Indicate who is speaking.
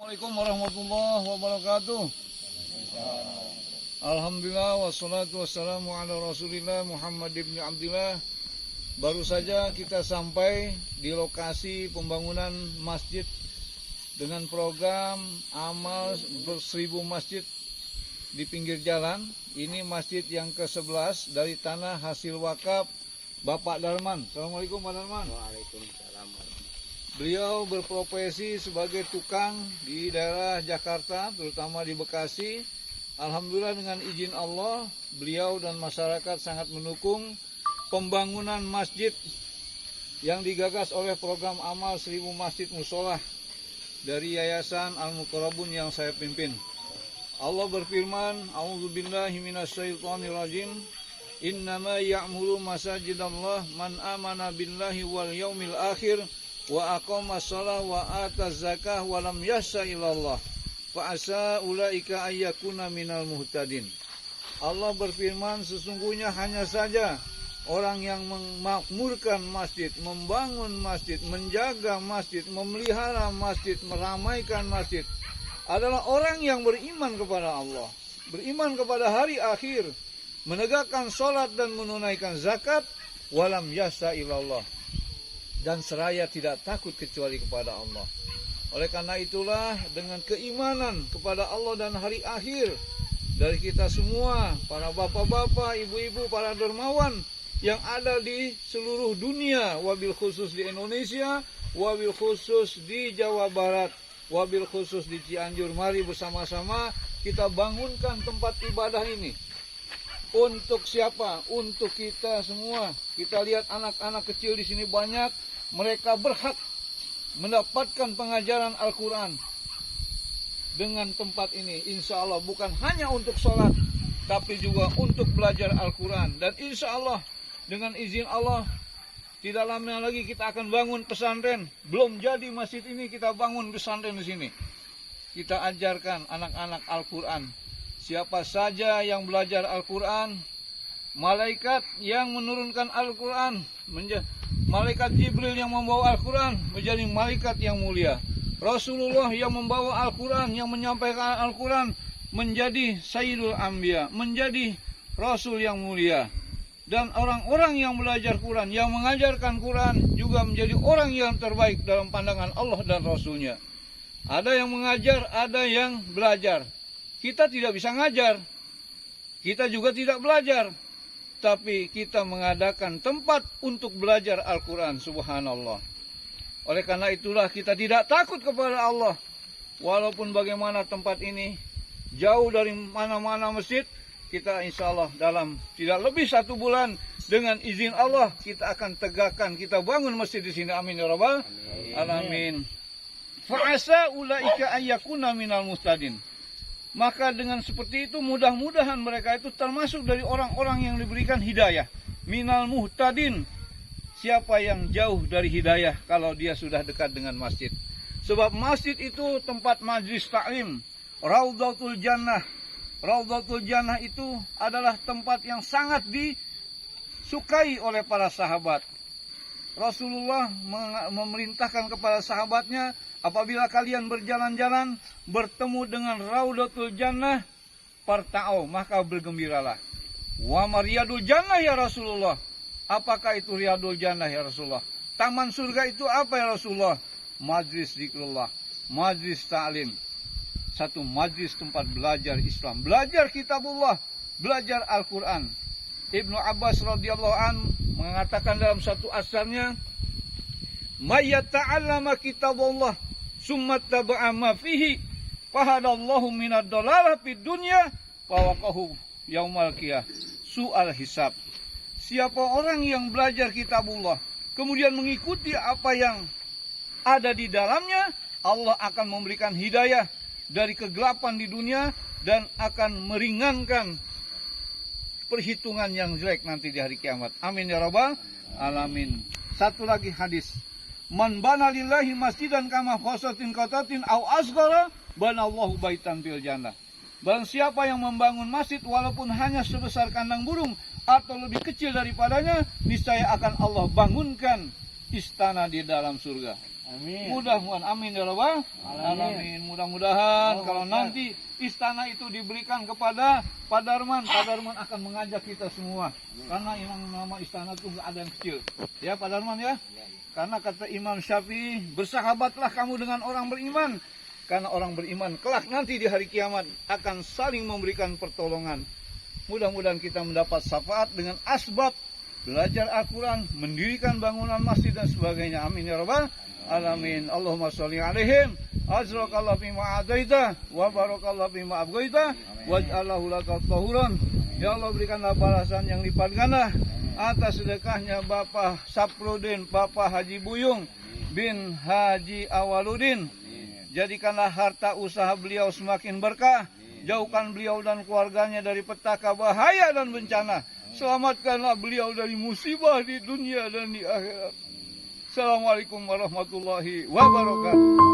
Speaker 1: Assalamualaikum warahmatullahi wabarakatuh. Alhamdulillah wassalatu wassalamu ala Rasulillah Muhammad ibn Abdillah. Baru saja kita sampai di lokasi pembangunan masjid dengan program amal 1000 masjid di pinggir jalan. Ini masjid yang ke-11 dari tanah hasil wakaf Bapak Darman. Assalamualaikum Pak Darman.
Speaker 2: Waalaikumsalam.
Speaker 1: Beliau berprofesi sebagai tukang di daerah Jakarta, terutama di Bekasi. Alhamdulillah dengan izin Allah, beliau dan masyarakat sangat mendukung pembangunan masjid yang digagas oleh program amal 1000 masjid musolah dari Yayasan Al-Muqarrabun yang saya pimpin. Allah berfirman, A'udzubillahi minasyaitonirrajim. Innama ya'muru masajidallah man amana billahi wal yaumil akhir wa aqama shalah wa ataz zakah wa lam yasha ilallah fa asa ulaika ayyakuna minal muhtadin. Allah berfirman, sesungguhnya hanya saja orang yang memakmurkan masjid, membangun masjid, menjaga masjid, memelihara masjid, meramaikan masjid adalah orang yang beriman kepada Allah, beriman kepada hari akhir, menegakkan sholat dan menunaikan zakat, walam yasa ilallah, dan seraya tidak takut kecuali kepada Allah. Oleh karena itulah dengan keimanan kepada Allah dan hari akhir dari kita semua, para bapak-bapak, ibu-ibu, para dermawan yang ada di seluruh dunia, wabil khusus di Indonesia, wabil khusus di Jawa Barat, wabil khusus di Cianjur, mari bersama-sama kita bangunkan tempat ibadah ini. Untuk siapa? Untuk kita semua. Kita lihat anak-anak kecil di sini banyak, mereka berhak mendapatkan pengajaran Al-Quran dengan tempat ini. Insya Allah bukan hanya untuk sholat, tapi juga untuk belajar Al-Quran. Dan insya Allah dengan izin Allah tidak lama lagi kita akan bangun pesantren. Belum jadi masjid ini, kita bangun pesantren di sini. Kita ajarkan anak-anak Al-Quran. Siapa saja yang belajar Al-Quran, malaikat yang menurunkan Al-Quran, malaikat Jibril yang membawa Al-Quran menjadi malaikat yang mulia. Rasulullah yang membawa Al-Quran, yang menyampaikan Al-Quran menjadi Sayyidul Anbiya, menjadi Rasul yang mulia. Dan orang-orang yang belajar Quran, yang mengajarkan Quran juga menjadi orang yang terbaik dalam pandangan Allah dan Rasulnya. Ada yang mengajar, ada yang belajar. Kita tidak bisa ngajar, kita juga tidak belajar, tapi kita mengadakan tempat untuk belajar Al-Quran, subhanallah. Oleh karena itulah kita tidak takut kepada Allah. Walaupun bagaimana tempat ini jauh dari mana-mana masjid, kita insya Allah dalam tidak lebih 1 bulan dengan izin Allah kita akan tegakkan, kita bangun masjid di sini. Amin ya rabbal alamin. Fa'asa ulaika ayyakuna minal muhtadin. Maka dengan seperti itu mudah-mudahan mereka itu termasuk dari orang-orang yang diberikan hidayah. Minal muhtadin. Siapa yang jauh dari hidayah kalau dia sudah dekat dengan masjid. Sebab masjid itu tempat majlis ta'lim. Raudhatul Jannah. Raudhatul Jannah itu adalah tempat yang sangat disukai oleh para sahabat. Rasulullah memerintahkan kepada sahabatnya, apabila kalian berjalan-jalan bertemu dengan Raudhatul Jannah, parta'au, maka bergembiralah. Wa mariyadul jannah ya Rasulullah. Apakah itu riyadul jannah ya Rasulullah? Taman surga itu apa ya Rasulullah? Majlis zikrullah, majlis ta'lim. Satu majlis tempat belajar Islam, belajar kitabullah, belajar Al-Quran. Ibnu Abbas radhiyallahu an mengatakan dalam satu asarnya, "May ta'allama kitabullah summa taba'a ma fihi fahadallahu minad dalalah fid dunya wa waqahu yaumal qiyamah su'al hisab." Siapa orang yang belajar kitabullah kemudian mengikuti apa yang ada di dalamnya, Allah akan memberikan hidayah dari kegelapan di dunia dan akan meringankan perhitungan yang jelek nanti di hari kiamat. Amin ya rabbal alamin. Satu lagi hadis. Man bana lillahi masjidan kama khosatin qatatin au asghara banallahu baitan fil jannah. Barang siapa yang membangun masjid walaupun hanya sebesar kandang burung atau lebih kecil daripadanya, niscaya akan Allah bangunkan istana di dalam surga.
Speaker 2: Amin.
Speaker 1: Mudah-mudahan, amin ya rabbal alamin. Mudah-mudahan kalau nanti istana itu diberikan kepada Pak Darman akan mengajak kita semua. Karena yang nama istana itu nggak ada yang kecil. Ya Pak Darman ya. Karena kata Imam Syafi'i, bersahabatlah kamu dengan orang beriman. Karena orang beriman kelak nanti di hari kiamat akan saling memberikan pertolongan. Mudah-mudahan kita mendapat syafaat dengan asbab belajar Al-Quran, mendirikan bangunan masjid dan sebagainya. Amin ya rabbal alamin. Allahumma sholli alaihim. Azrakallahu bima adaita wa barakallahu bima abgaita waj'alahu lakal tahuran. Ya Allah, berikanlah balasan yang lipat ganda atas sedekahnya Bapak Saprudin, Bapak Haji Buyung bin Haji Awaludin. Jadikanlah harta usaha beliau semakin berkah. Jauhkan beliau dan keluarganya dari petaka bahaya dan bencana. Selamatkanlah beliau dari musibah di dunia dan di akhirat. Assalamualaikum warahmatullahi wabarakatuh.